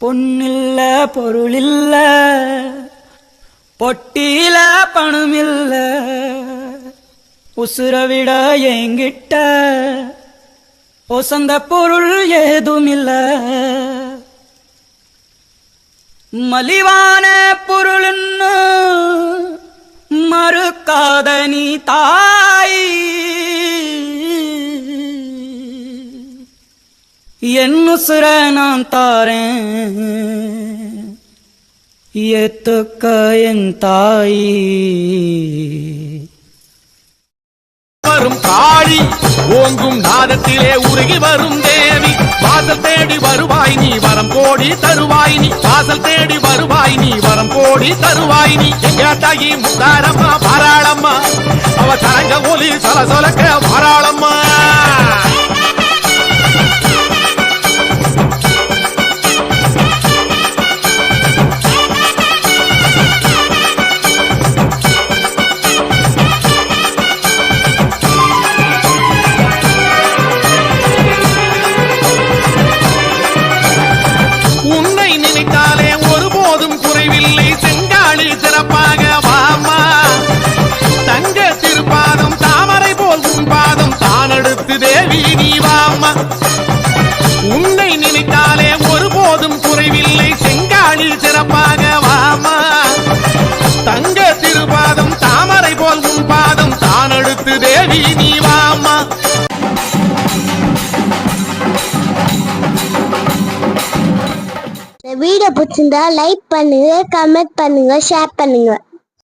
பொன்னில்ல பொருளில்ல பொட்டியில பணமில்ல உசுரவிட என்கிட்ட ஒசந்த பொருள் ஏதுமில்ல மலிவான பொருள்னு மறுக்காத நீ தாய் என் உசுர நான் தாரேன் ஏத்துக்க என் தாய் வரும் காளி ஓங்கும் நாதத்திலே உருகி வரும் தேவி வாசல் தேடி வருவாய் நீ வரம் கோடி தருவாய் நீ வாசல் தேடி வருவாய் நீ வரம் கோடி தருவாய் நீ எங்காத்தாயி முத்தாரம்மா பாராளம்மா அவ தரங்க ஒலி சொல சொலக்க பாராளம்மா உன்னை நினைத்தாலே ஒருபோதும் குறைவில்லை செங்காலில் சிறப்பாக வாமா தங்க திருபாதம் தாமரை போல் உன் பாதம் தான் அடுத்து தேவி நீ வாமா. வீடியோ பிடிச்சிருந்தா லைக் பண்ணுங்க, கமெண்ட் பண்ணுங்க, ஷேர் பண்ணுங்க.